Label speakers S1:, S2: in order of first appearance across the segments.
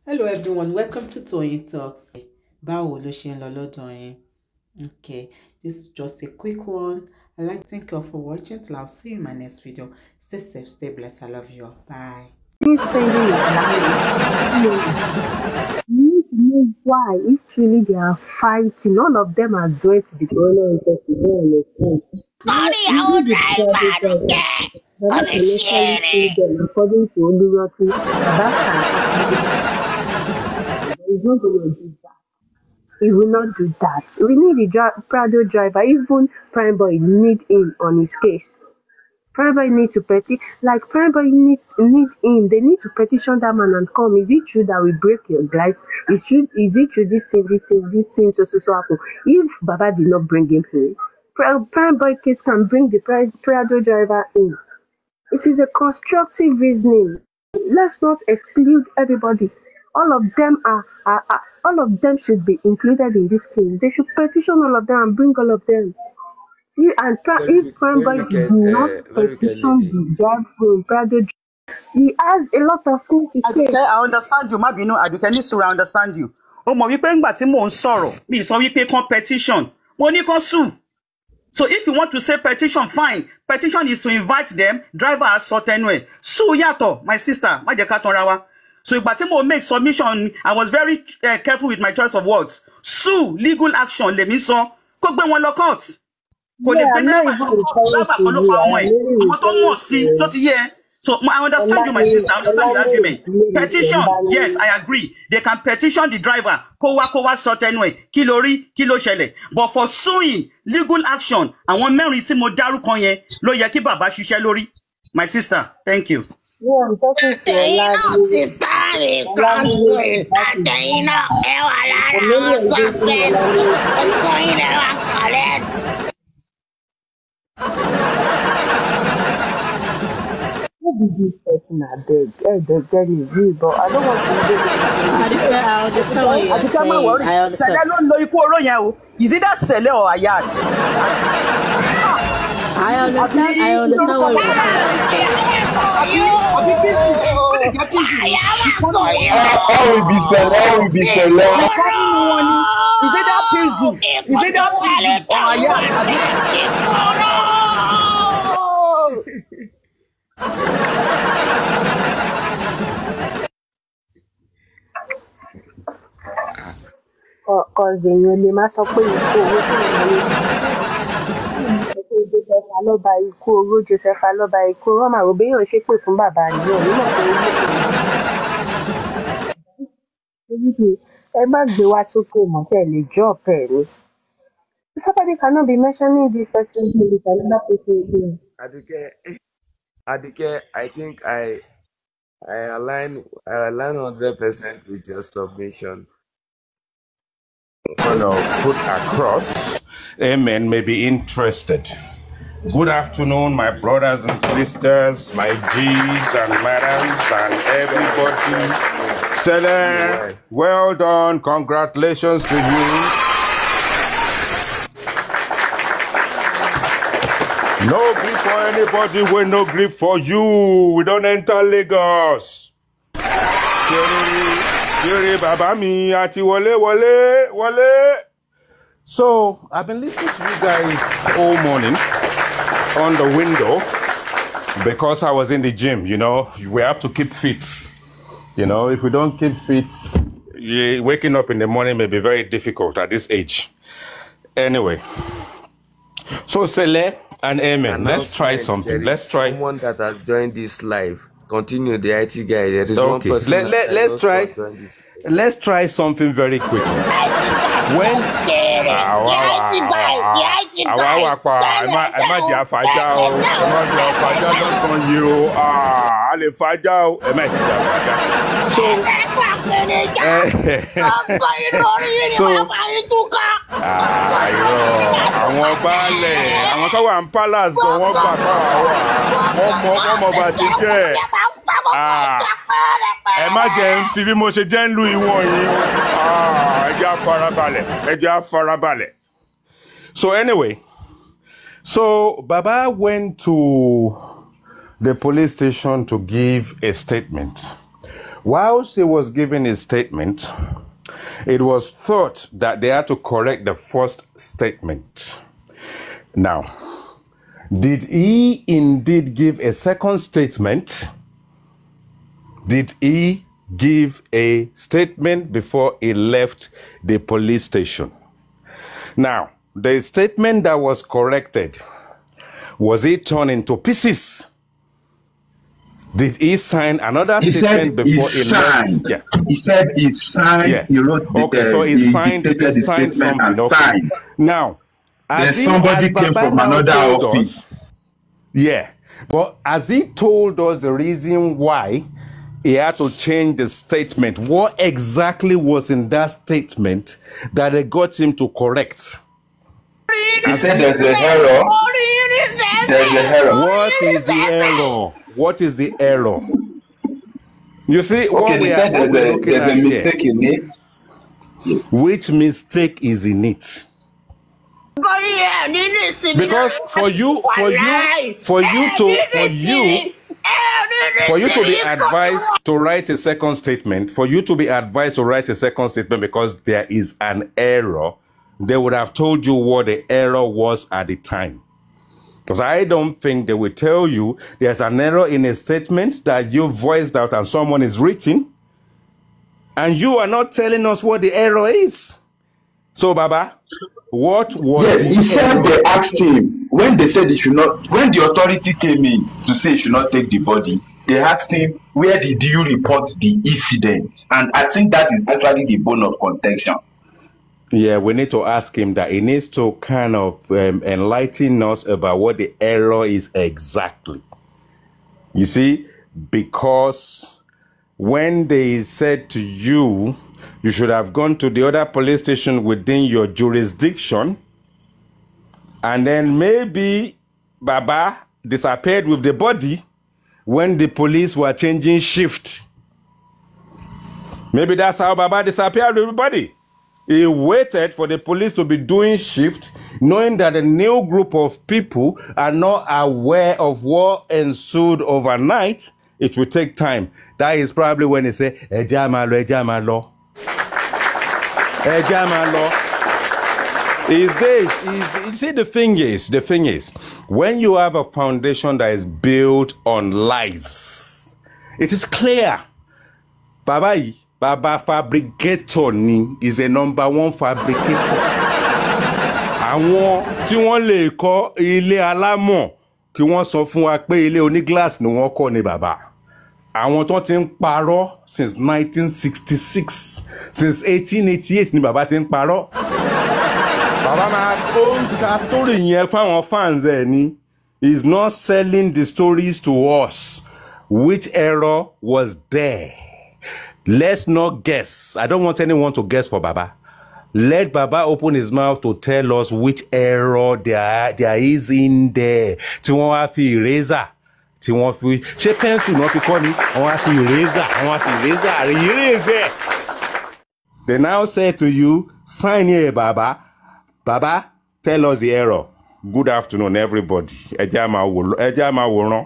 S1: Hello everyone, welcome to Toyeen Talks. Báwo ló ṣe ń lọ lọ́dọ̀ yín? Okay, this is just a quick one. I'd like to thank you all for watching. Till I'll see you in my next video. Stay safe, stay blessed. I love you all. Bye.
S2: This spending is you need to know why. If truly they are fighting, all of them are going to the corner and just
S3: Money, I would drive
S2: according to Oluroti, he's not going to do that. He will not do that. We need the Prado driver. Even Prime Boy need him on his case. Prime Boy need to petition. Like Prime Boy need him. They need to petition that man and come. Is it true that we break your glass? Is it true this thing so happen? If Baba did not bring him in, Prime Boy case can bring the Prado driver in. It is a constructive reasoning. Let's not exclude everybody. All of them all of them should be included in this case. They should petition all of them and bring all of them. If Prime Boy did not petition the drive Prado, he has a lot of things to say.
S4: I understand you, Mabino. I need to understand you. Oh, mo wípé ńgbà tí mò ń sọ̀rọ̀, mi sọ wípé kan petition. Mo ní kan sue. So if you want to say petition, fine. Petition is to invite them. Driver has certain way. Sue yato, my sister. Ma jẹ́ ká tanra wa. So ìgbà tí mo make submission, I was very careful with my choice of words. Sue, legal action, lèmi sọ. Kó gbé wọn lọ court. Kò lè gbé driver kan ló pa ọmọ ẹ̀. Ọmọ tó mọ̀ sí, tó ti yé. So I understand you, my sister. I understand your argument. Petition, yes, I agree. They can petition the driver. Kowa certain way. Kilo ṣẹlẹ̀. But for suing, legal action, àwọn mẹ́rin tí mo dárúkọ yẹn ló yẹ kí bàbá ṣiṣẹ́ lórí. My sister, thank you.
S2: Yeah, I'm talking to
S3: you. Sister,
S2: this person I beg, the journey is but I don't want to do it.
S3: I understand what you're saying. I understand.
S4: I don't know if you're is it that Sele or Ayat?
S3: I understand what you're saying.
S4: Is it that Pizu? Is it that Pizu or Ayat?
S2: Cause èèyàn lè má sọ pé ikú owó Joseph Alọ́ba ikú wọ́n máa rò béèyàn ṣépè fún bàbá yìí ò nímọ̀ pé ẹ má gbé wá sókè mọ́ kẹ́ ẹ lè jọ́ ọ̀pẹ ni. Somebody cannot be mentioning this person with another person.
S5: Adike, I think I align 100% with your submission.
S6: Put across, amen, may be interested. Good afternoon, my brothers and sisters, my G's and madams and everybody. Sele, well done, congratulations to you. No grief for anybody, we no grief for you. We don't enter Lagos. So I've been listening to you guys all morning on the window because I was in the gym. You know, we have to keep fit. You know, if we don't keep fit, waking up in the morning may be very difficult at this age. Anyway, so Sele and Amen, let's try something. Let's try.
S5: Someone that has joined this live. Continue the IT guy. There is one person.
S6: Let's try something very quickly. When ẹ má jẹ́ ń fi bí mo ṣe jẹ́ ń lu ìwọ̀n yìí ẹ jẹ́ á farabalẹ̀. So anyway, so Baba went to the police station to give a statement. While she was giving his statement, it was thought that they had to correct the first statement. Now, did he indeed give a second statement? Did he give a statement before he left the police station? Now, the statement that was corrected, was it torn into pieces? Did he sign another statement before he left? Yeah.
S7: He said he signed. Yeah. He wrote the
S6: okay, so he signed something.
S7: And
S6: okay.
S7: Signed.
S6: Now,
S7: then somebody came from another office.
S6: Yeah, but as he told us the reason why he had to change the statement, what exactly was in that statement that they got him to correct?
S7: He said there's an error. There's an error.
S6: What is the error? What is the error? You see,
S7: okay, they said there's a mistake in it.
S6: Yes. Which mistake is in it? Because for you to be advised to write a second statement, because there is an error, they would have told you what the error was at the time. Because I don't think they will tell you there's an error in a statement that you voiced out and someone is written, and you are not telling us what the error is. So, Baba, what was
S7: yes, he said they asked him when they said he should not, when the authority came in to say he should not take the body, they asked him, where did you report the incident? And I think that is actually the bone of contention.
S6: Yeah, we need to ask him that. He needs to kind of enlighten us about what the error is exactly. You see, because when they said to you, you should have gone to the other police station within your jurisdiction, and then maybe Baba disappeared with the body when the police were changing shift. Maybe that's how Baba disappeared with the body. He waited for the police to be doing shift, knowing that a new group of people are not aware of what ensued overnight. It will take time. That is probably when they say, Eja malo. Is this, you see, the thing is, when you have a foundation that is built on lies, it is clear. Baba Fabricator is a #1 fabricator. Àwọn tí wọ́n lè kọ́ ilé alámọ̀ kí wọ́n sọ fún wa pé ilé oníglass ni wọ́n kọ́ ni bàbá. Àwọn tó ti ń parọ́ since 1966, since 1888 ni bàbá ti ń parọ́. Bàbá máa tó ń ka story yẹn fáwọn fans ẹ̀ ni. He's not selling the stories to us. Which error was there? Let's not guess. I don't want anyone to guess for Baba. Let Baba open his mouth to tell us which error there is in there. Tí wọ́n wá fi eraser. Tí wọ́n fi ṣé pencil náà fi kọ́ ni? Wọ́n wá fi eraser. They now say to you, sign here, Baba. Baba, tell us the error. Good afternoon, everybody. Ẹ jẹ́ á máa wòran.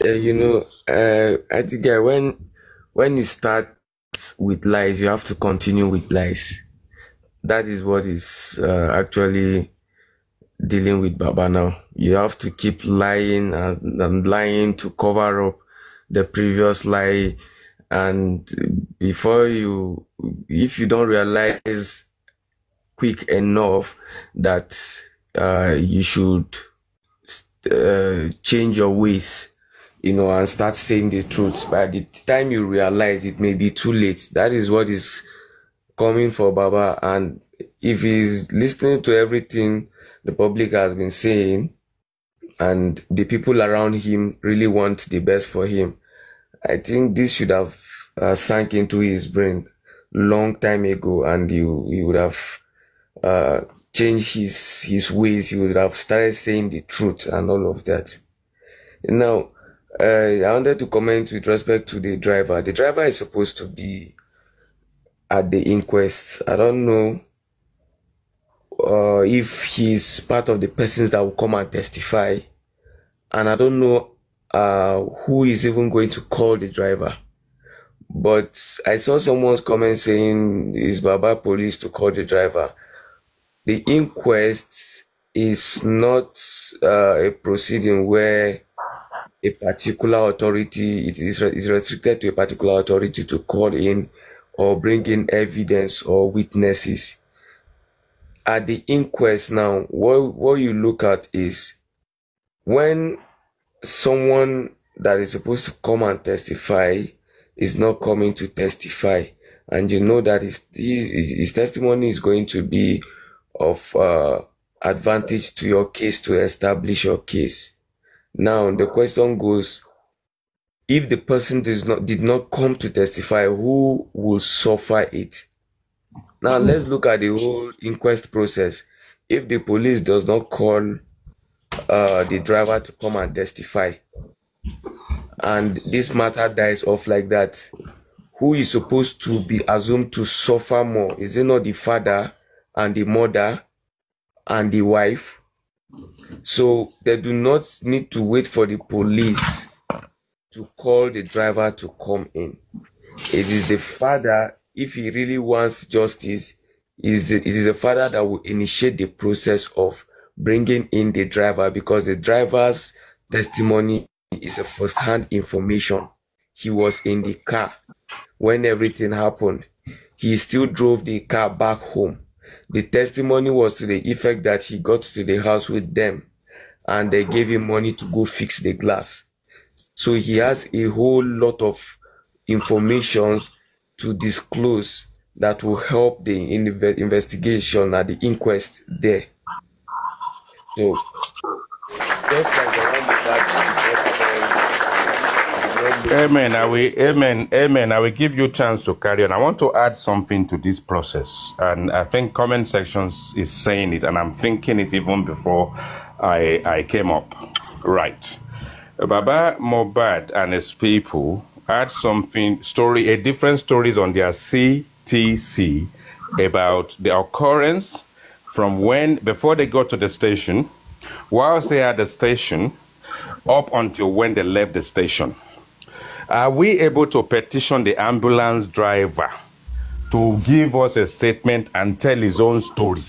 S5: You know, I think when you start with lies, you have to continue with lies. That is what is actually dealing with Baba now. You have to keep lying and lying to cover up the previous lie. And if you don't realize quick enough that you should change your ways, and start saying the truth, by the time you realize, it may be too late. That is what is coming for Baba. And if he's listening to everything the public has been saying, and the people around him really want the best for him, I think this should have sunk into his brain long time ago, and he would have changed his ways. He would have started saying the truth and all of that. Now, I wanted to comment with respect to the driver. The driver is supposed to be at the inquest. I don't know if he's part of the persons that will come and testify. And I don't know who is even going to call the driver. But I saw someone's comment saying it's Baba police to call the driver. The inquest is not a proceeding where a particular authority, it is restricted to a particular authority to call in or bring in evidence or witnesses. At the inquest now, what you look at is when someone that is supposed to come and testify is not coming to testify, and you know that his testimony is going to be of advantage to your case to establish your case. Now the question goes, if the person did not come to testify, who will suffer it? Now let's look at the whole inquest process. If the police does not call the driver to come and testify, and this matter dies off like that, who is supposed to be assumed to suffer more? Is it not the father and the mother and the wife? So they do not need to wait for the police to call the driver to come in. It is the father, if he really wants justice, it is the father that will initiate the process of bringing in the driver, because the driver's testimony is a first-hand information. He was in the car when everything happened. He still drove the car back home. The testimony was to the effect that he got to the house with them and they gave him money to go fix the glass. So he has a whole lot of information to disclose that will help the investigation at the inquest there. So just like the one
S6: Amen. I will give you a chance to carry on. I want to add something to this process, and I think comment sections is saying it, and I'm thinking it even before I came up. Right. Baba Mohbad and his people had different stories on their CTC about the occurrence from before they got to the station, whilst they are at the station, up until when they left the station. Are we able to petition the ambulance driver to give us a statement and tell his own story?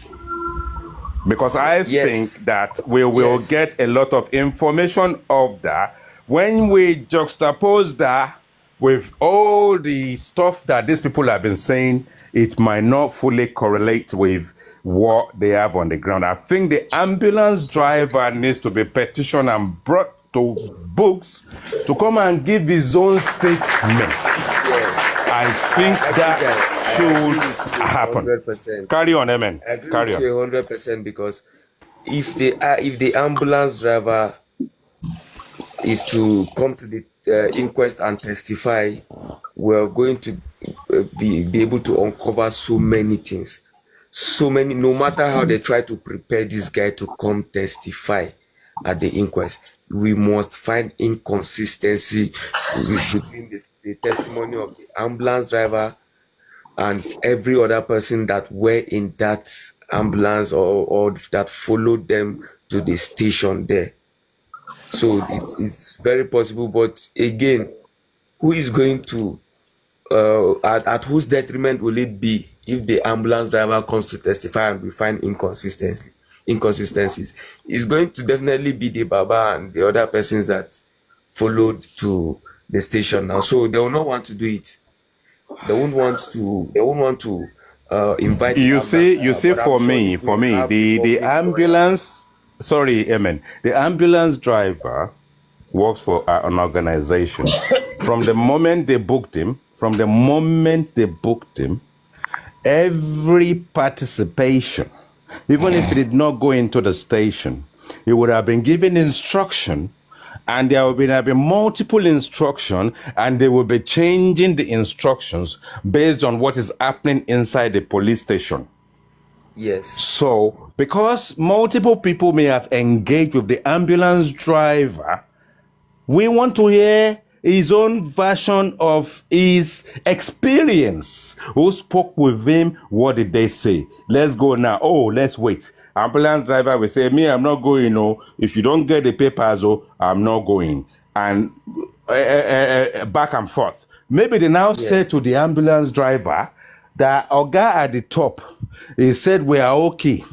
S6: Because I think that we will get a lot of information of that when we juxtapose that with all the stuff that these people have been saying. It might not fully correlate with what they have on the ground. I think the ambulance driver needs to be petitioned and brought to books to come and give his own statements. I think that should happen. 100%. Carry on, amen.
S5: I agree
S6: Carry
S5: with you 100%, because if the ambulance driver is to come to the inquest and testify, we're going to be able to uncover so many things. So many, no matter how they try to prepare this guy to come testify at the inquest, we must find inconsistency between the testimony of the ambulance driver and every other person that were in that ambulance or that followed them to the station there. So it's very possible, but again, who is going to at whose detriment will it be if the ambulance driver comes to testify and we find inconsistencies? It's going to definitely be the Baba and the other persons that followed to the station now. So they will not want to do it. They won't want to invite.
S6: You see, for me, the ambulance. Sorry, amen. The ambulance driver works for an organization. From the moment they booked him, every participation, even if he did not go into the station, he would have been given instruction, and there will have been multiple instruction, and they will be changing the instructions based on what is happening inside the police station.
S5: Yes.
S6: So, because multiple people may have engaged with the ambulance driver, we want to hear his own version of his experience. Who spoke with him? What did they say? Let's go now. Oh, let's wait. Ambulance driver will say, me, I'm not going. No, if you don't get the papers, oh, I'm not going. And back and forth. Maybe they now say to the ambulance driver that Oga at the top, he said, we are okay.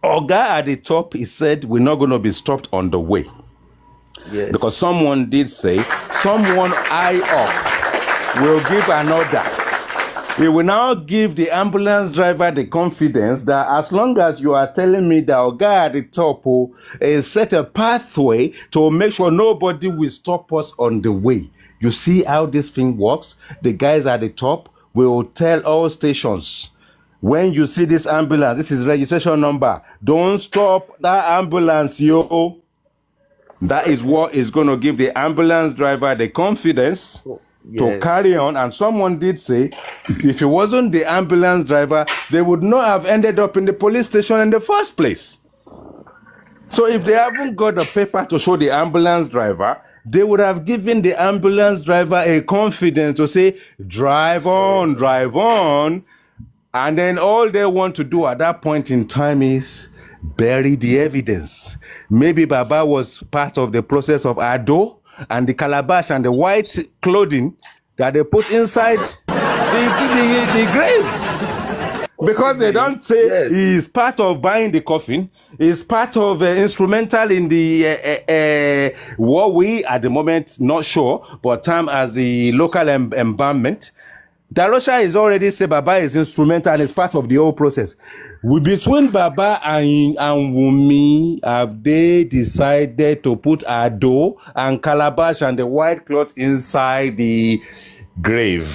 S6: Oga at the top, he said, we're not going to be stopped on the way.
S5: Yes.
S6: Because someone did say, someone high up will give an order. He will now give the ambulance driver the confidence that as long as you are telling me that Oga at the top is set a pathway to make sure nobody will stop us on the way. You see how this thing works? The guys at the top will tell all stations, when you see this ambulance, this is registration number, don't stop that ambulance, yo. That is what is going to give the ambulance driver the confidence to carry on. And someone did say, if it wasn't the ambulance driver, they would not have ended up in the police station in the first place. So if they haven't got the paper to show the ambulance driver, they would have given the ambulance driver a confidence to say, drive on, drive on. And then all they want to do at that point in time is bury the evidence. Maybe Baba was part of the process of Ado and the calabash and the white clothing that they put inside the grave. Because they don't say he's part of buying the coffin, he's part of instrumental in the what we at the moment not sure, but term as the local embalmment. Darosha is already said Baba is instrumental and is part of the whole process. Between Baba and Wumi, have they decided to put Ado and Calabash and the white cloth inside the grave?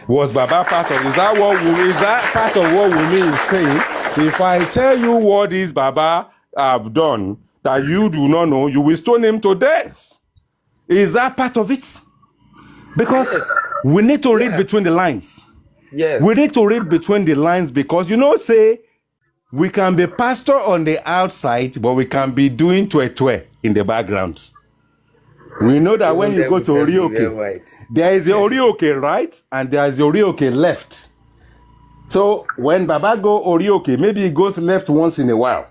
S6: Was Baba part of? Is that part of what Wumi is saying? If I tell you what this Baba have done that you do not know, you will stone him to death. Is that part of it? Because we need to read between the lines. Yes. We need to read between the lines because, you know, say, we can be pastor on the outside, but we can be doing twe in the background. We know that when you go to Orioke, there is the Orioke right and there is the Orioke left. So when Baba go Orioke, maybe he goes left once in a while.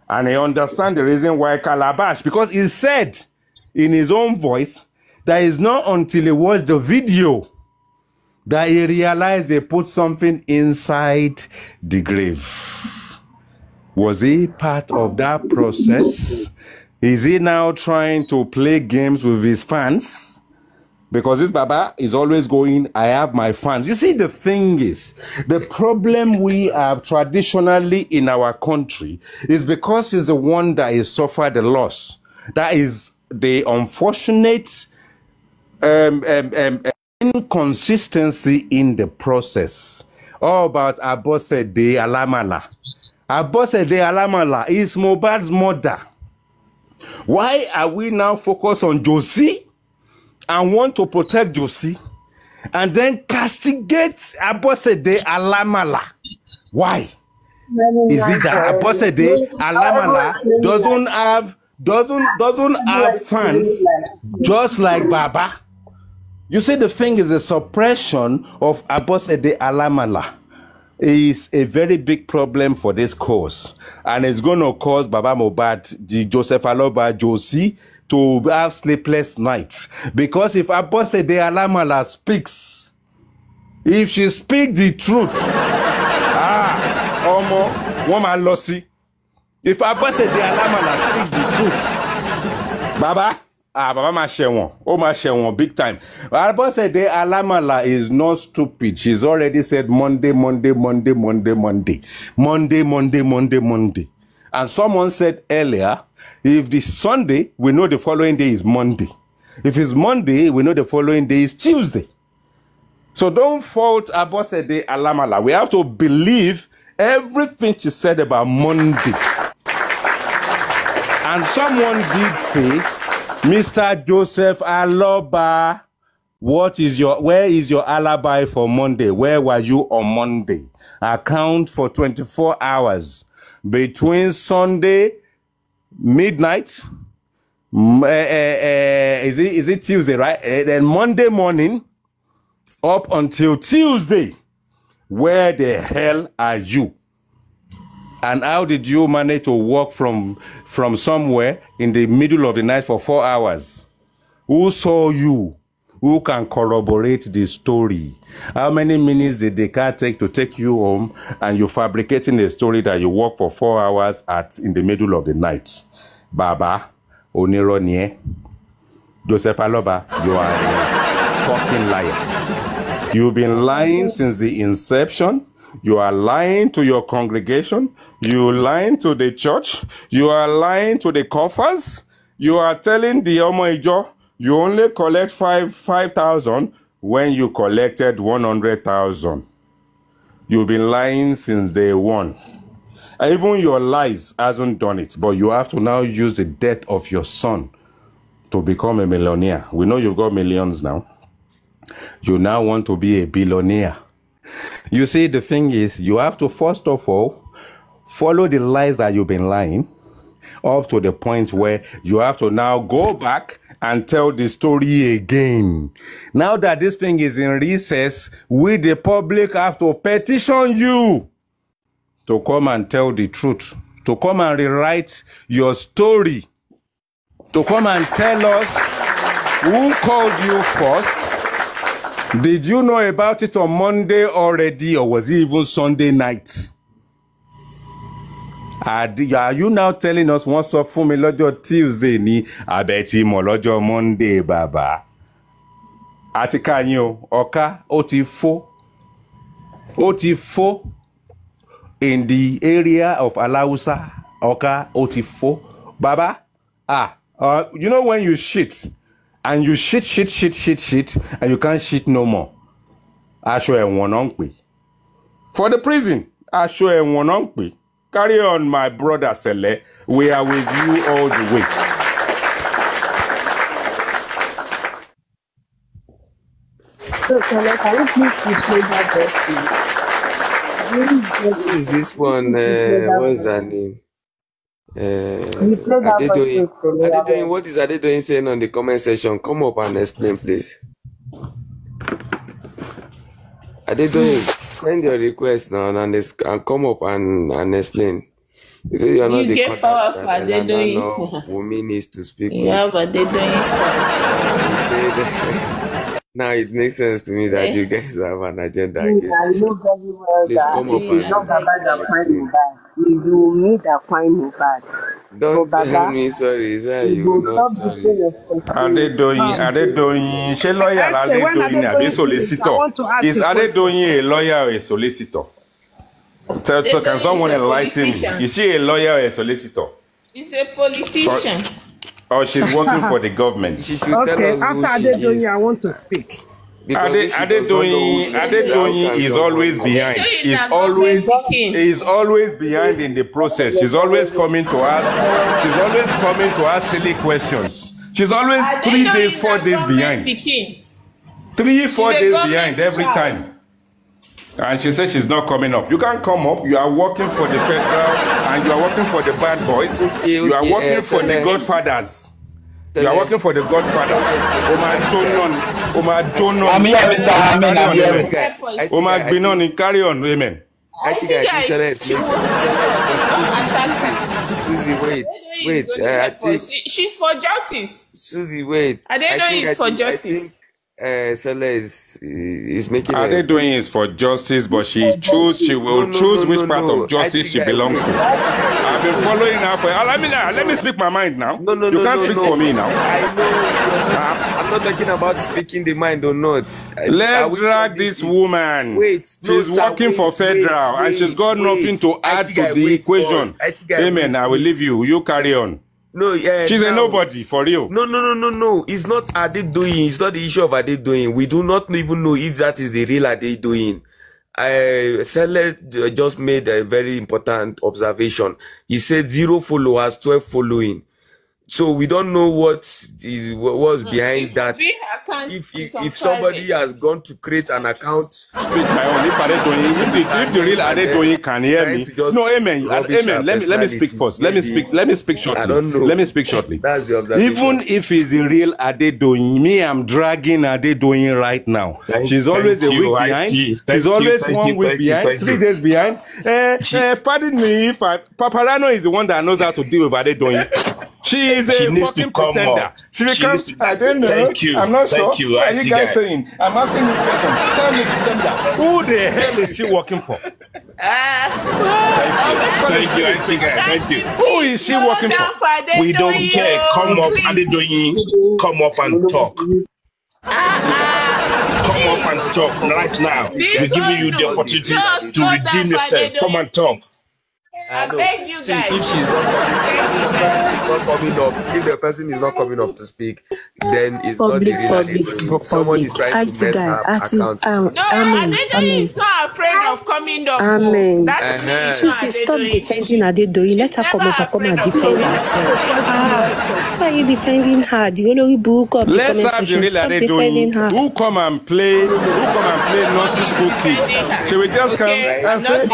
S6: And I understand the reason why Calabash, because he said in his own voice, that is not until he watched the video that he realized they put something inside the grave. Was he part of that process? Is he now trying to play games with his fans? Because this Baba is always going, I have my fans. You see, the thing is, the problem we have traditionally in our country is because he's the one that has suffered the loss. That is the unfortunate inconsistency in the process. All about Abosede Alamala. Abosede Alamala is Mohbad's mother. Why are we now focused on Josie and want to protect Josie and then castigate Abosede Alamala? Why? Is it that Abosede Alamala doesn't have fans just like Baba? You see, the thing is the suppression of Abosede Alamala is a very big problem for this cause. And it's going to cause Baba Mohbad, the Joseph Aloba Josie, to have sleepless nights. Because if Abosede Alamala speaks, if she speaks the truth, woman lossy. If Abosede Alamala speaks the truth, Baba ma shewon. Oh, ma shewon big time. Abosede Alamala is not stupid. She's already said Monday. And someone said earlier, if the Sunday, we know the following day is Monday. If it's Monday, we know the following day is Tuesday. So don't fault Abosede Alamala. We have to believe everything she said about Monday. And someone did say, Mr. Joseph Aloba, where is your alibi for Monday? Where were you on Monday? Account for 24 hours between Sunday midnight, Is it Tuesday, right? Then Monday morning up until Tuesday. Where the hell are you? And how did you manage to walk from somewhere in the middle of the night for 4 hours? Who saw you? Who can corroborate the story? How many minutes did the car take to take you home and you're fabricating a story that you walk for 4 hours in the middle of the night? Baba, Onironye, Joseph Aloba, you are a fucking liar. You've been lying since the inception. You are lying to your congregation. You are lying to the church. You are lying to the coffers. You are telling the Omoijo you only collect 5,000 when you collected 100,000. You've been lying since day one. Even your lies hasn't done it, but you have to now use the death of your son to become a millionaire. We know you've got millions now. You now want to be a billionaire. You see, the thing is, you have to first of all follow the lies that you've been lying up to the point where you have to now go back and tell the story again. Now that this thing is in recess, we the public have to petition you to come and tell the truth, to come and rewrite your story, to come and tell us who called you first. Did you know about it on Monday already, or was it even Sunday night? Are you now telling us what's up for me lọ́jọ́ Tuesday ni abeti mo lọ́jọ́ Monday baba? Àti kanyin o, ọ̀ka ó ti fọ́ in the area of Alausa. Ọ̀ka ó ti fọ́. Baba, you know when you shit and you shit and you can't shit no more. Aṣọ ẹ̀wọ̀n náà ń pè. For the prison, aṣọ ẹ̀wọ̀n náà ń pè. Carry on, my brother Sele. We are with you all the way.
S2: So, Sele, can you please replay that verse?
S5: Who is this one? What's her name?
S2: Replay that verse.
S5: Adedoyin, what is Adedoyin saying on the comment section? Come up and explain, please. Adedoyin, send your request now and come up and explain. You say you're not the
S3: get power for Adedoyin.
S5: Wumi needs to speak.
S3: Yeah, but Adedoyin's
S5: now it makes sense to me that you guys have an agenda against this.
S2: I know very well
S5: Please come up
S2: it is not Baba that find Mohbad. It is Wunmi that find Mohbad.
S5: Don't tell me sorry, is that you not sorry?
S6: Adedoyin, she lawyer Adedoyin àbí solicitor? Is Adedoyin a lawyer or a solicitor? So can someone enlighten me? Is she a lawyer or a solicitor?
S3: He's a politician.
S6: Or she's working for the government?
S5: She should tell us
S8: after Adedoyin, I want to speak.
S6: Adedoyin is always behind. He's always behind in the process. She's always coming to us. She's always coming to ask silly questions. She's always 3 days, 4 days behind. 3, 4 days behind every time. And she says she's not coming up. You can't come up. You are working for the federal and you are working for the bad boys. You are working for the godfathers. You are working for the godfather.
S7: I'm here, Mr. Amen. I'm here.
S6: Carry on, amen.
S5: I think Susie, wait. I think
S3: she's for justice.
S5: Susie, wait.
S3: Adedoyin is for justice.
S5: Sele is making.
S6: Adedoyin is for justice, but she will choose which part of justice she belongs to. I've been following her for. Let me speak my mind now. You can't speak for me now.
S5: I know. I'm not talking about speaking the mind or not.
S6: Let's drag this woman. She's working for federal, and she's got nothing to add to the equation. Amen. I will leave you. You carry on.
S5: No,
S6: she's a nobody for real.
S5: No. It's not Adedoyin. It's not the issue of Adedoyin. We do not even know if that is the real Adedoyin. Sele just made a very important observation. He said 0 followers, 12 following. So we don't know what was behind that. If somebody has gone to create an account,
S6: speak my own. If the real Adedoyin can hear me, no, amen. Let me speak first. Let me speak shortly.
S5: I don't know.
S6: Let me speak shortly.
S5: That's the observation.
S6: Even if he's the real Adedoyin, me, I'm dragging Adedoyin right now. She's always a week behind. She's always 1 week behind, 3 days behind. Pardon me if Paparano is the one that knows how to deal with Adedoyin. She is a fucking pretender. She becomes, I don't know.
S9: Thank you.
S6: I'm not
S9: Thank
S6: sure.
S9: you,
S6: What are you guys saying? I'm asking this question. Tell me, who the hell is she working for?
S9: Thank you, Auntie Guy. Thank you.
S6: Who is she working for?
S9: We don't care. Come up, Adedoyin. Come up and talk. Come up and talk right now. We're giving you the opportunity to redeem yourself. Come and talk.
S10: I beg you guys.
S5: If she's if the person is not coming up to speak, then it's
S2: Public.
S5: not someone is trying to mess her account.
S10: No, Adedoyin is not afraid of coming up.
S2: Amen.
S10: That's
S2: Susie, stop defending Adedoyin. Let her come up and come and defend herself. Why are you defending her? The only book of the comment section. Stop defending her.
S6: Who come and play nursery school kids? Shall we just come and say,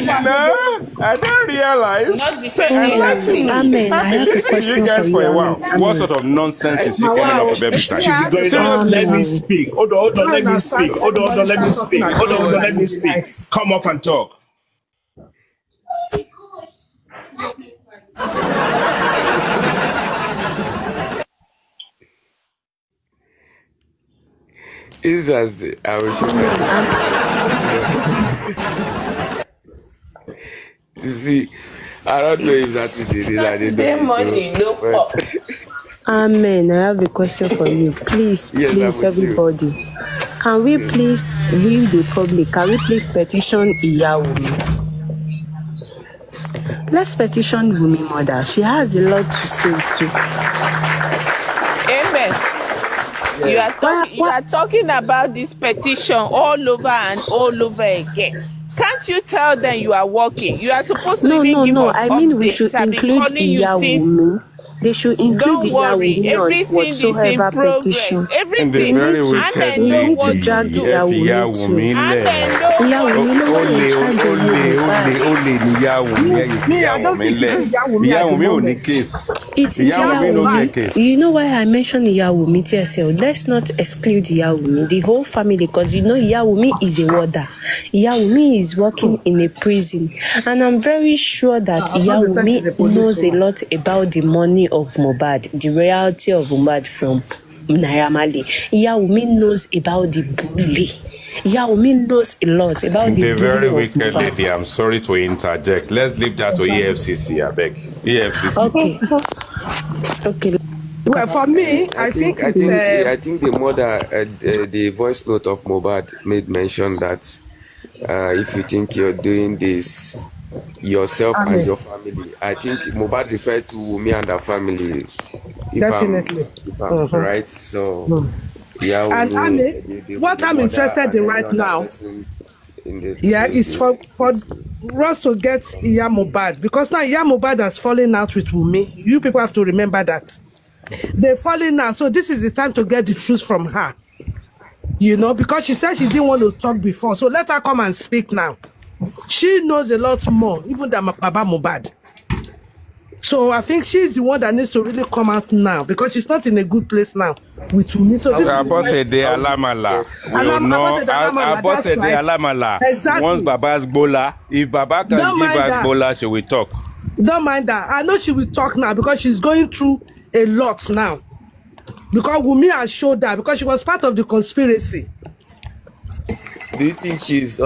S6: no, I don't realize.
S2: Amen. I have a question
S6: you guys
S2: for you.
S6: For a while. What sort of nonsense is she coming up with every time?
S9: Let me speak. Hold on, let me speak. Hold on, let me speak. Hold on, let me speak. Come up and talk.
S5: It's as I was You see, I don't know if that is the real Adedoyin.
S2: Amen. I have a question for you. Please, everybody. Can we please, we the public, can we please petition Iyawumi? Let's petition Wumi mother. She has a lot to say too.
S10: Amen.
S2: Yeah.
S10: You are talking about this petition all over and all over again. Can't you tell them you are working? You are supposed to give us
S2: I mean, we should
S10: updates.
S2: include Iyawumi. They should include Iyawumi on whatsoever petition.
S10: Everything.
S2: We need to drag Iyawumi too. Iyawumi, no one will try It's Iyawumi. You know why I mentioned Iyawumi, TSL? Let's not exclude Iyawumi, the whole family, because you know Iyawumi is a warder. Iyawumi is working in a prison, and I'm very sure that Iyawumi knows a lot about the money of Mohbad, the royalty of Mohbad from Naira Marley. Iyawumi knows about the bully. Iyawumi knows a lot about the
S6: very wicked lady. I'm sorry to interject. Let's leave that to EFCC, I beg. EFCC.
S2: Okay.
S8: Well, for me, I think
S5: the mother, the voice note of Mohbad made mention that if you think you're doing this yourself and your family, I think Mohbad referred to Wumi and her family.
S8: Definitely.
S5: If I'm right, so yeah.
S8: And what I'm interested in right now, is for us to get Iya Mohbad, because now Iya Mohbad has fallen out with Wumi. You people have to remember that they're falling out. So this is the time to get the truth from her. You know, because she said she didn't want to talk before. So let her come and speak now. She knows a lot more, even than Baba Mohbad. So I think she's the one that needs to really come out now, because she's not in a good place now with Wumi. So this exactly.
S6: Once Baba's Bola, if Baba can give her Bola, she will talk.
S8: Don't mind that. I know she will talk now because she's going through a lot now. Because Wumi has showed that, because she was part of the conspiracy.
S5: Do you think she's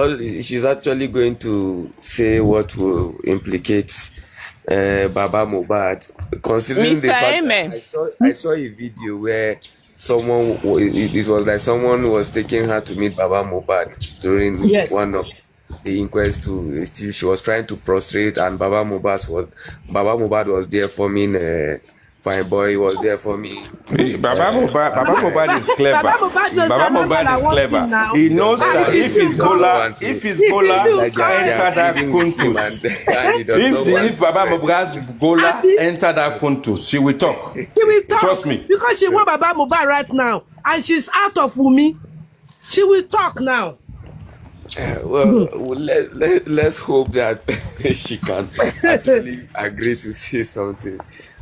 S5: actually going to say what will implicate Baba Mohbad? Considering
S10: Mr.
S5: the fact
S10: Amen.
S5: that I saw a video where it was like someone was taking her to meet Baba Mohbad during one of the inquest. She was trying to prostrate, and Baba Mohbad was there forming fine boy was there for me.
S6: Baba Mohbad is clever.
S8: Baba Mohbad is clever.
S6: He knows that if his Gola enter that kuntus, if Baba Mohbad's Gola enter that kuntus, she will talk.
S8: She will talk.
S6: Trust me.
S8: Because she want Baba Mohbad right now, and she's out of Wumi. She will talk now.
S5: Let's hope that she can actually agree to say something.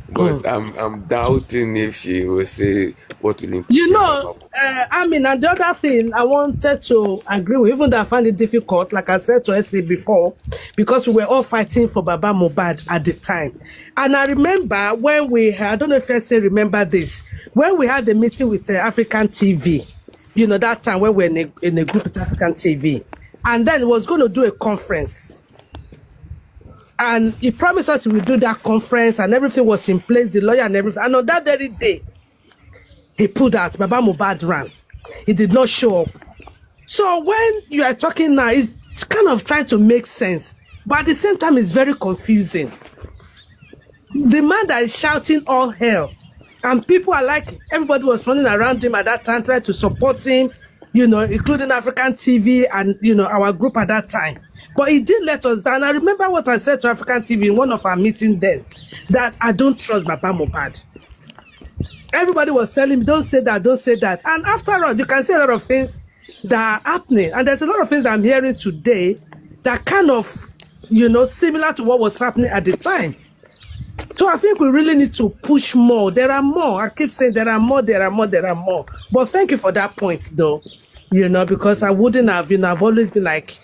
S5: But I'm doubting if she will say what will improve.
S8: You know, and the other thing I wanted to agree with, even though I find it difficult, like I said to Essie before, because we were all fighting for Baba Mohbad at the time. And I remember when I don't know if Essie remember this, when we had the meeting with African TV, you know, that time when we were in a group with African TV. And then it was going to do a conference. And he promised us he would do that conference and everything was in place, the lawyer and everything. And on that very day, he pulled out. Baba Mohbad ran. He did not show up. So when you are talking now, it's kind of trying to make sense. But at the same time, it's very confusing. The man that is shouting all hell, and people are like, everybody was running around him at that time, trying to support him, you know, including African TV and, you know, our group at that time. But he did let us down. I remember what I said to African TV in one of our meetings then, that I don't trust Baba Mohbad. Everybody was telling me, don't say that, don't say that. And after all, you can see a lot of things that are happening. And there's a lot of things I'm hearing today that kind of, you know, similar to what was happening at the time. So I think we really need to push more. There are more. I keep saying there are more, there are more, there are more. But thank you for that point, though. You know, because I wouldn't have, you know, I've always been like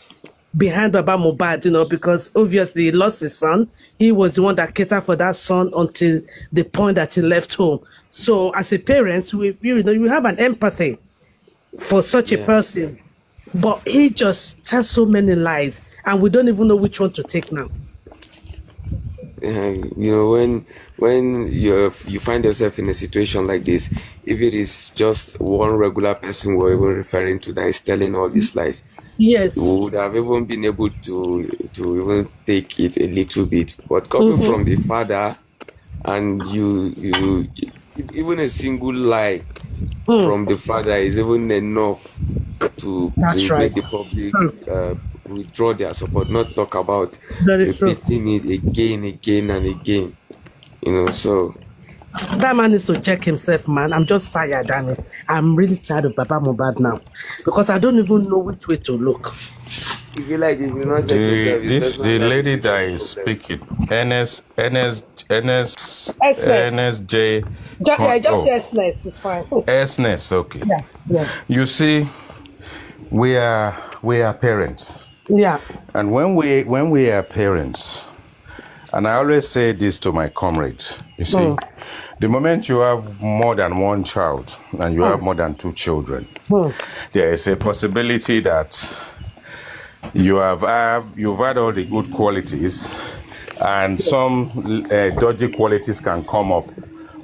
S8: behind Baba Mohbad, you know, because obviously he lost his son. He was the one that catered for that son until the point that he left home. So as a parent, you know, you have an empathy for such a person. But he just tells so many lies, and we don't even know which one to take now.
S5: You know, when you find yourself in a situation like this, if it is just one regular person we're even referring to that is telling all these lies,
S8: yes,
S5: you would have even been able to even take it a little bit. But coming from the father, and you even a single lie from the father is even enough to make the public withdraw their support, not talk about repeating it again and again. You know, so
S8: that man needs to check himself, man. I'm just tired, Danny. I'm really tired of Baba Mohbad now because I don't even know which way to look.
S5: If you like, if you not check yourself,
S6: the lady that is speaking, NSJ.
S8: Just S-ness, it's fine.
S6: S-ness, okay.
S8: Yeah.
S6: You see, we are parents.
S8: Yeah.
S6: And when we are parents, and I always say this to my comrades, you see, the moment you have more than one child and you have more than two children, there is a possibility that you've had all the good qualities and some dodgy qualities can come up,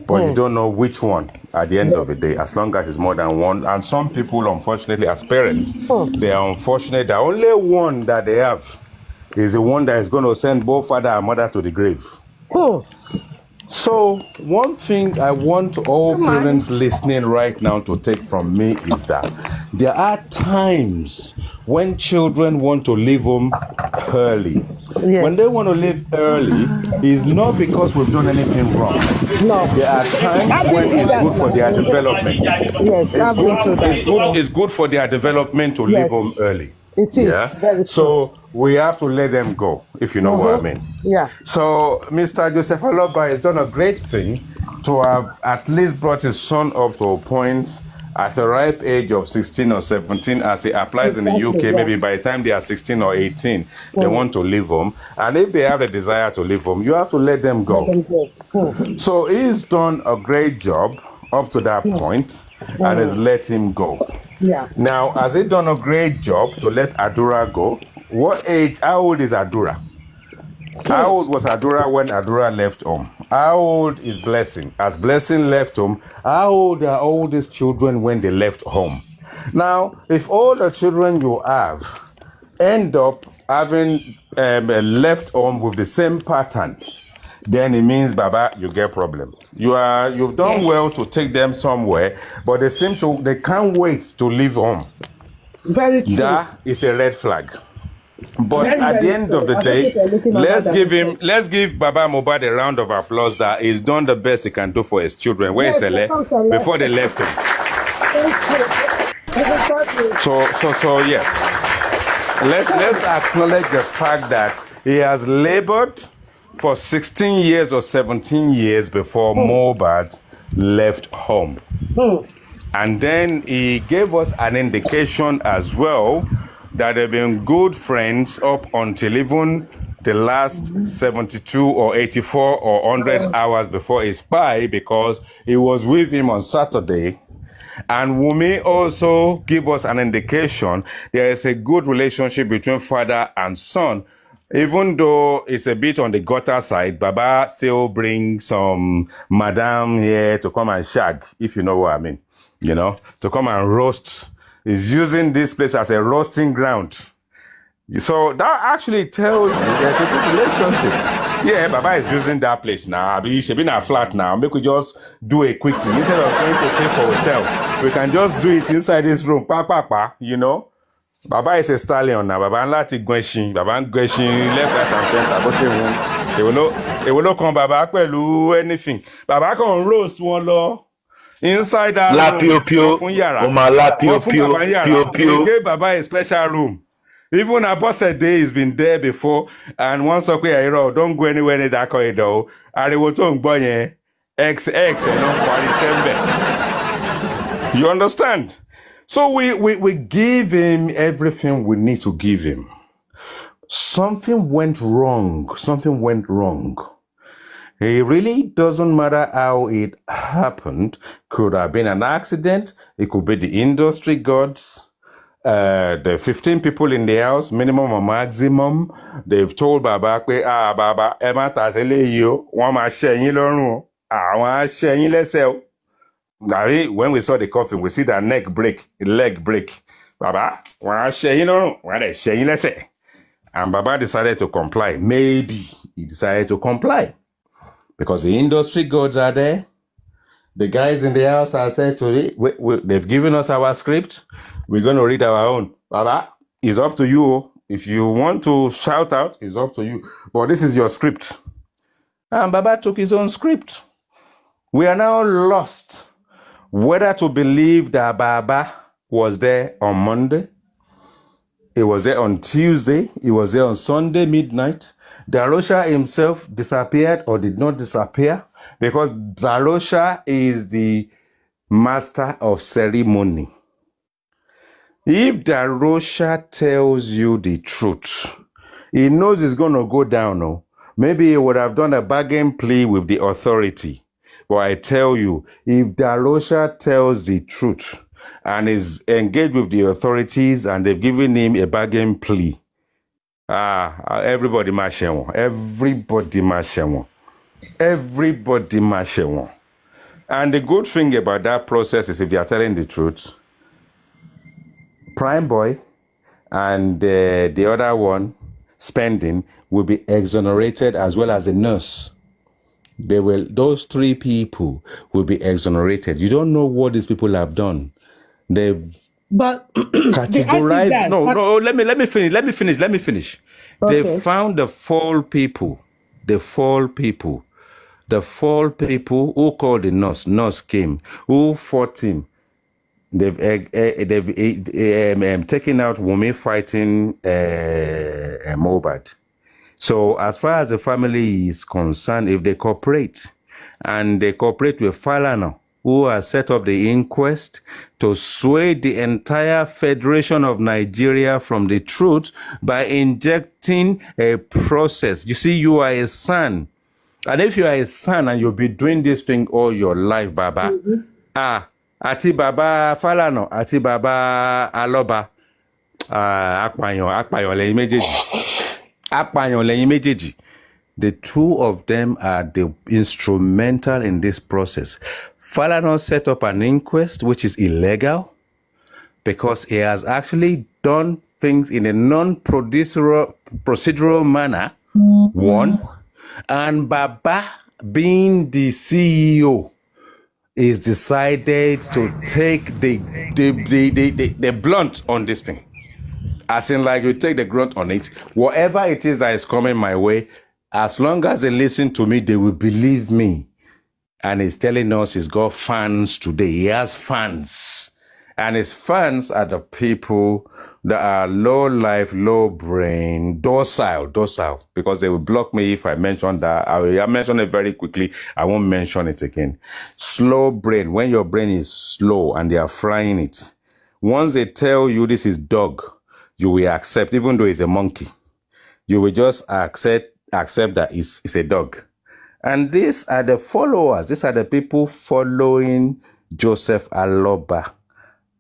S6: but you don't know which one at the end of the day, as long as it's more than one. And some people, unfortunately, as parents, they are unfortunate. The only one that they have is the one that is going to send both father and mother to the grave. So one thing I want all parents listening right now to take from me is that there are times when children want to leave home early. When they want to leave early, it's not because we've done anything wrong.
S8: No.
S6: There are times when it's good for their development. It's good for their development to leave home early.
S8: It is. Very true.
S6: So we have to let them go, if you know what I mean.
S8: Yeah.
S6: So Mr. Joseph Aloba has done a great thing to have at least brought his son up to a point at the ripe age of 16 or 17, as it applies in the UK. Maybe by the time they are 16 or 18, they want to leave home. And if they have the desire to leave home, you have to let them go. So he's done a great job up to that point, and has let him go. Now, has he done a great job to let Adura go? How old is Adura? How old was Adura when Adura left home? How old is Blessing? As Blessing left home, how old are all these children when they left home? Now, if all the children you have end up having left home with the same pattern, then it means, Baba, you get problem. You've done well to take them somewhere, but they can't wait to leave home.
S8: Very true.
S6: That is a red flag. But
S8: Very,
S6: at the
S8: very
S6: end
S8: true.
S6: of the day, let's give Baba Mohbad a round of applause that he's done the best he can do for his children. Where is Ele? Before they left him. So yeah. Let's acknowledge the fact that he has labored for 16 years or 17 years before Mohbad left home. And then he gave us an indication as well that they've been good friends up until even the last 72 or 84 or 100 hours before his spy, because he was with him on Saturday. And Wumi also give us an indication there is a good relationship between father and son. Even though it's a bit on the gutter side, Baba still brings some madam here to come and shag, if you know what I mean. You know, to come and roast. He's using this place as a roasting ground. So that actually tells you there's a good relationship. Yeah, Baba is using that place now. He should be in a flat now. Maybe we just do a quickie. Instead of going to pay for hotel, we can just do it inside this room. You know? Baba is a stallion now. Baba and Lati Gweshin. Baba and Gweshin left, right, and center. They will not come Baba do anything. Baba can roast one law. Inside that room. He gave Baba a special room. Even Apostle Day has been there before, and once okay, don't go anywhere near that corridor. And they will talk about XX and you understand? So we give him everything we need to give him. Something went wrong. Something went wrong. It really doesn't matter how it happened. Could have been an accident. It could be the industry gods. The 15 people in the house, minimum or maximum, they've told Baba, Baba, Emma Tazele, you, one ma share you learn, one share you let's sell. When we saw the coffin, we see that leg break. Baba, one share you learn, one they share you let's say. And Baba decided to comply. Maybe he decided to comply because the industry gods are there. The guys in the house are said to read. They've given us our script. We're going to read our own. Baba, it's up to you. If you want to shout out, it's up to you. But this is your script. And Baba took his own script. We are now lost whether to believe that Baba was there on Monday. He was there on Tuesday. He was there on Sunday midnight. Darosha himself disappeared or did not disappear, because Darosha is the master of ceremony. If Darosha tells you the truth, he knows it's going to go down. No? Maybe he would have done a bargain plea with the authority. But I tell you, if Darosha tells the truth and is engaged with the authorities and they've given him a bargain plea, everybody must share one. Everybody must share one. Everybody must share one. And the good thing about that process is if you are telling the truth, Prime Boy and the other one, Spending, will be exonerated, as well as a nurse. Those three people will be exonerated. You don't know what these people have done. They've categorized. No, let me finish. Okay. They found the fall people. The fall people who called the nurse. Nurse came, who fought him. They've taken out Wumi fighting Mohbad. So as far as the family is concerned, if they cooperate, and they cooperate with Falana, who has set up the inquest to sway the entire Federation of Nigeria from the truth by injecting a process. You see, you are a son. And if you are a son and you'll be doing this thing all your life, Baba, Ati Baba Falana, Ati Baba Aloba, Akpayon lẹ́yìn méjèèjì. The two of them are the instrumental in this process. Falana set up an inquest, which is illegal, because he has actually done things in a non-procedural manner, one. And Baba, being the CEO, is decided to take the blunt on this thing. As in, like, you take the grunt on it. Whatever it is that is coming my way, as long as they listen to me, they will believe me. And he's telling us he's got fans today. He has fans. And his fans are the people that are low life, low brain, docile, because they will block me if I mention that. I mention it very quickly. I won't mention it again. Slow brain, when your brain is slow and they are frying it. Once they tell you this is dog, you will accept, even though it's a monkey. You will just accept that it's a dog. And these are the followers. These are the people following Joseph Aloba.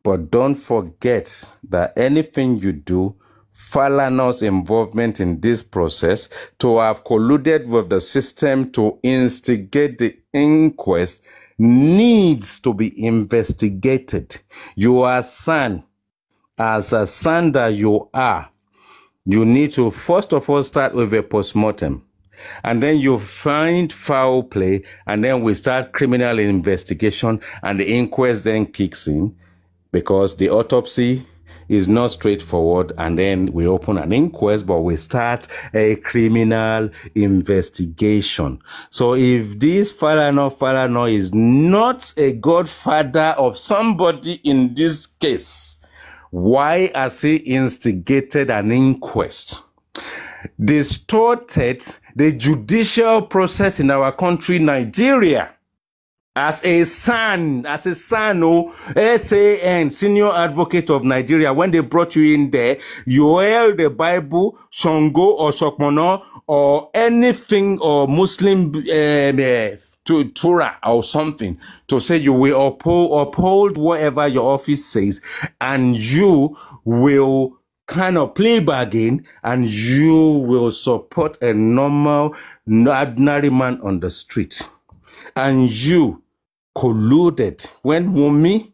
S6: But don't forget that anything you do, Falana's involvement in this process, to have colluded with the system to instigate the inquest, needs to be investigated. Your son, as a son that you are, you need to first of all start with a postmortem. And then you find foul play, and then we start criminal investigation, and the inquest then kicks in because the autopsy is not straightforward, and then we open an inquest, but we start a criminal investigation. So if this Falana is not a godfather of somebody in this case, why has he instigated an inquest? Distorted the judicial process in our country, Nigeria. As a SAN, SAN, Senior Advocate of Nigeria, when they brought you in there, you held the Bible, Shango or Shokmono, or anything, or Muslim to Torah or something, to say you will uphold whatever your office says, and you will kind of play bargain, and you will support a normal, ordinary man on the street. And you colluded when Wumi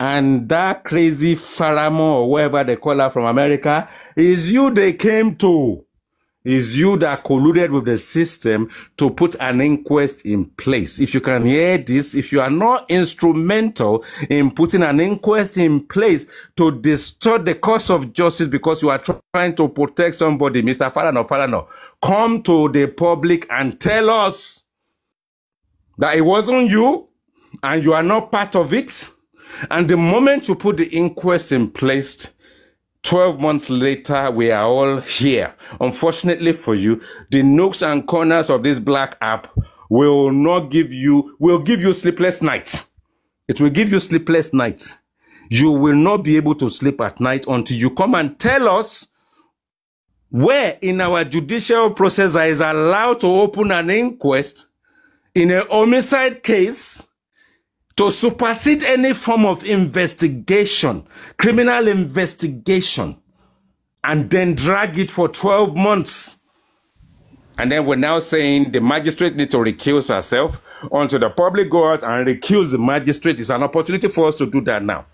S6: and that crazy Faramo or whatever they call her from America, is you they came to. Is you that colluded with the system to put an inquest in place. If you can hear this, if you are not instrumental in putting an inquest in place to distort the course of justice because you are trying to protect somebody, Mr. Falana, come to the public and tell us that it wasn't you and you are not part of it. And the moment you put the inquest in place, 12 months later, we are all here. Unfortunately for you, the nooks and corners of this black app will give you sleepless nights. It will give you sleepless nights. You will not be able to sleep at night until you come and tell us where in our judicial process I is allowed to open an inquest in a homicide case to supersede any form of investigation, criminal investigation, and then drag it for 12 months. And then we're now saying the magistrate needs to recuse herself until the public go out and recuse the magistrate. It's an opportunity for us to do that now.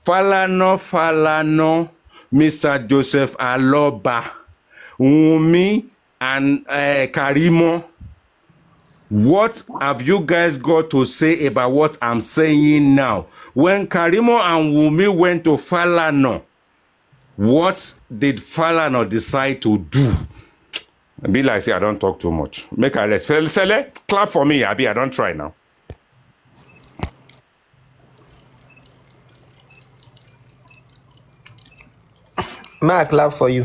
S6: Falana, Mr. Joseph Aloba, Wumi, and Karimo. What have you guys got to say about what I'm saying now? When Karimo and Wumi went to Falana, what did Falana decide to do? Be like, say, I don't talk too much. Make a rest. Sele, clap for me, Abi. I don't try now.
S11: May I clap for you?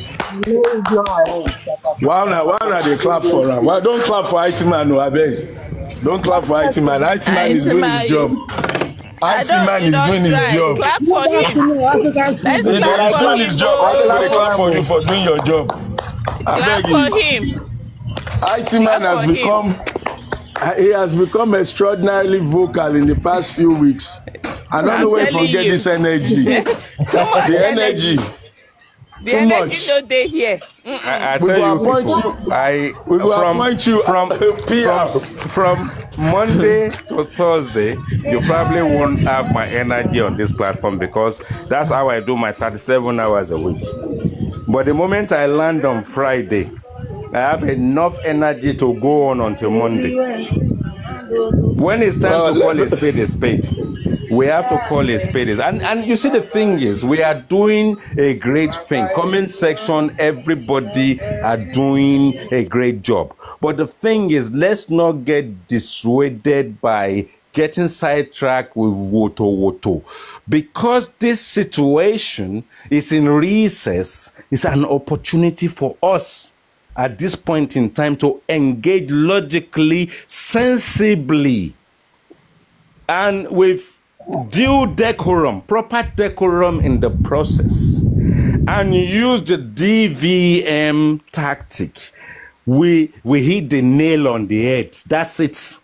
S9: Why not they clap for him? Why don't clap for IT man, no, I beg. Don't clap for IT man. IT man is doing his job. IT man is doing his job.
S10: Clap for him. Let's clap for
S9: doing his job. Why don't they clap for you for doing your job?
S10: Clap for him.
S9: IT man has become, he has become extraordinarily vocal in the past few weeks. I don't know where to get this energy. The energy.
S10: The energy no dey here.
S6: I tell you, we will appoint you from Monday to Thursday. You probably won't have my energy on this platform because that's how I do my 37 hours a week. But the moment I land on Friday, I have enough energy to go on until Monday. When it's time to call a spade, we have to call a spade. And you see, the thing is, we are doing a great thing. Comment section, everybody are doing a great job. But the thing is, let's not get dissuaded by getting sidetracked with woto. Because this situation is in recess, it's an opportunity for us at this point in time to engage logically, sensibly, and with due decorum, proper decorum in the process, and use the DVM tactic. We hit the nail on the head. That's it.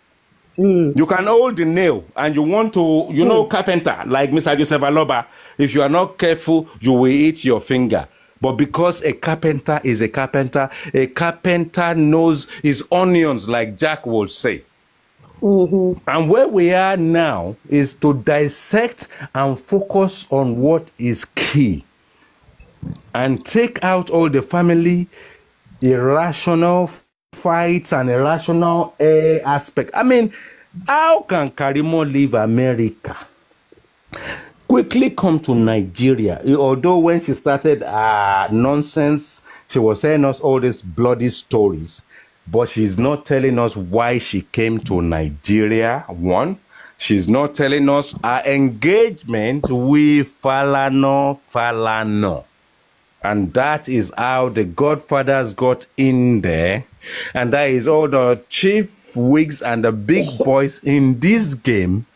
S6: You can hold the nail, and you want to, carpenter, like Mr. Joseph Aloba, if you are not careful, you will hit your finger. But because a carpenter is a carpenter knows his onions, like Jack will say. And where we are now is to dissect and focus on what is key and take out all the family irrational fights and irrational aspect. I mean, how can Karimo leave America, quickly come to Nigeria? Although when she started nonsense, she was telling us all these bloody stories, but she's not telling us why she came to Nigeria. One, she's not telling us her engagement with Falana. And that is how the Godfathers got in there. And that is all the chief wigs and the big boys in this game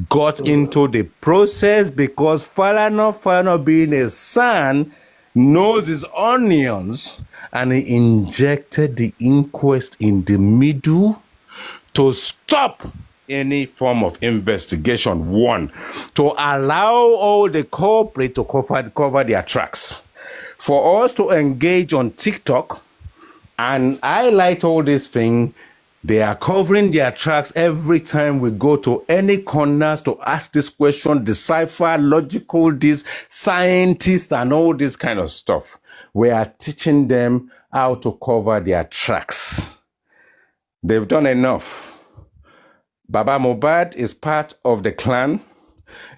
S6: got into the process, because Falana being a son, knows his onions, and he injected the inquest in the middle to stop any form of investigation. One, to allow all the culprits to cover their tracks. For us to engage on TikTok and highlight all these things, they are covering their tracks every time we go to any corners to ask this question, decipher, logical, this, scientists and all this kind of stuff. We are teaching them how to cover their tracks. They've done enough. Baba Mohbad is part of the clan.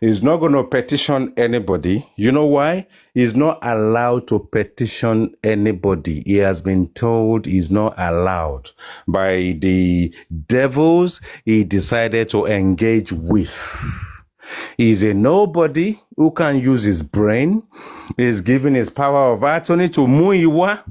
S6: He's not going to petition anybody. You know why? He's not allowed to petition anybody. He has been told he's not allowed by the devils he decided to engage with. He's a nobody who can use his brain. He's giving his power of attorney to Muiwa.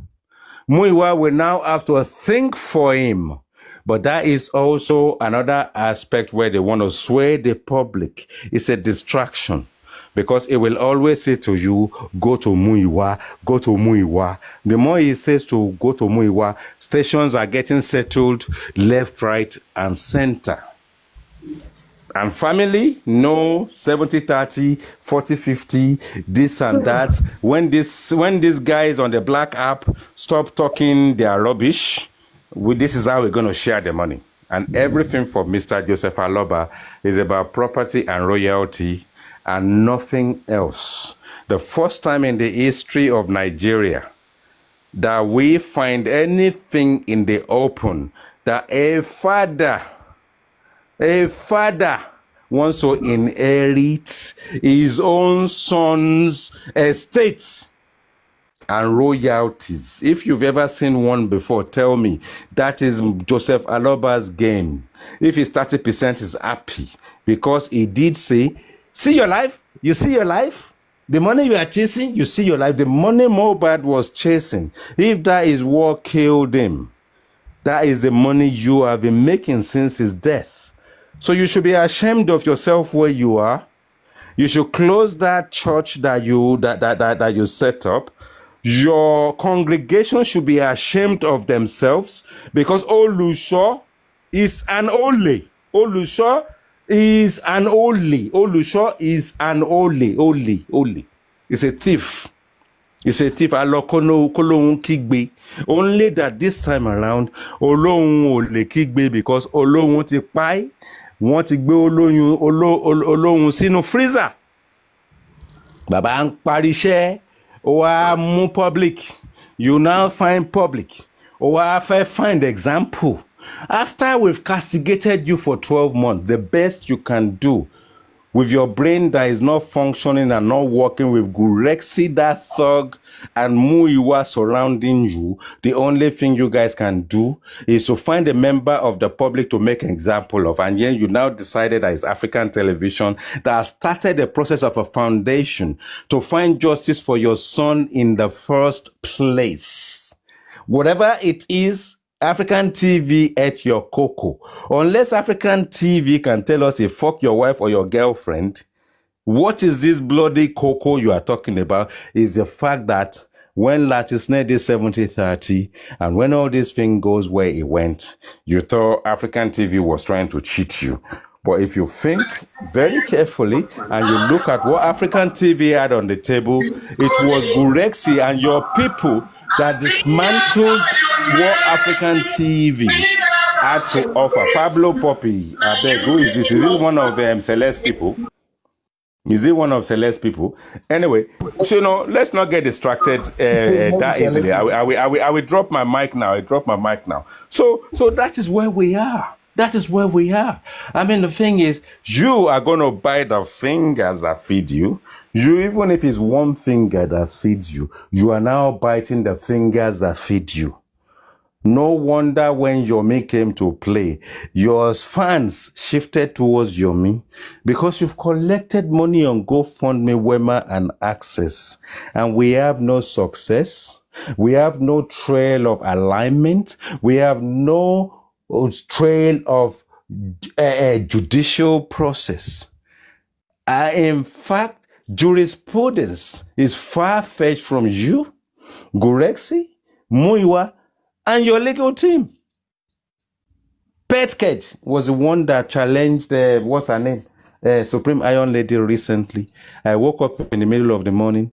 S6: Muiwa will now have to think for him. But that is also another aspect where they want to sway the public. It's a distraction, because it will always say to you, go to Muiwa, go to Muiwa. The more he says to go to Muiwa, stations are getting settled left, right, and center. And family, no 70-30, 40-50, this and that. When these guys on the black app stop talking their rubbish, this is how we're going to share the money. And everything for Mr. Joseph Aloba is about property and royalty and nothing else. The first time in the history of Nigeria that we find anything in the open that a father wants to inherit his own son's estates and royalties. If you've ever seen one before, tell me. That is Joseph Aloba's game. If he's 30%, he's happy, because he did say, see your life, you see your life. The money you are chasing, you see your life. The money Mohbad was chasing, if that is what killed him, that is the money you have been making since his death. So you should be ashamed of yourself where you are. You should close that church that you set up. Your congregation should be ashamed of themselves, because Olusho is an ole. Olusho is an ole. Olusho is an ole. It's a thief. It's a thief. Only that this time around, Olohun ole kigbe, because Olohun ti pai, wọ́n ti gbé Olohun sínú freezer. Baba ń parí iṣẹ́. Wa mu public, you now find public Or if I find example, after we've castigated you for 12 months, the best you can do with your brain that is not functioning and not working, with Gurexi, that thug, and Muiwa surrounding you, the only thing you guys can do is to find a member of the public to make an example of. And then you now decided that it's African television that has started the process of a foundation to find justice for your son in the first place. Whatever it is, African TV ate your cocoa. Unless African TV can tell us if fuck your wife or your girlfriend, what is this bloody cocoa you are talking about is the fact that when Latisne did 70-30 and when all this thing goes where it went, you thought African TV was trying to cheat you. But if you think very carefully and you look at what African TV had on the table, it was Gurexi and your people that dismantled what African TV had to offer. Pablo Poppy, I beg, who is this? Is it one of Celeste people? Is it one of Celeste people? Anyway, so let's not get distracted that easily. I will drop my mic now. I drop my mic now. So that is where we are. That is where we are. I mean, the thing is, you are going to bite the fingers that feed you. You, even if it's one finger that feeds you, you are now biting the fingers that feed you. No wonder when Yomi came to play, your fans shifted towards Yomi because you've collected money on GoFundMe, Wema, and Access. And we have no success. We have no trail of alignment. We have no trail of judicial process. In fact, jurisprudence is far-fetched from you, Gurexi, Muiwa, and your legal team. Petsketch was the one that challenged, what's her name? Supreme Iron Lady recently. I woke up in the middle of the morning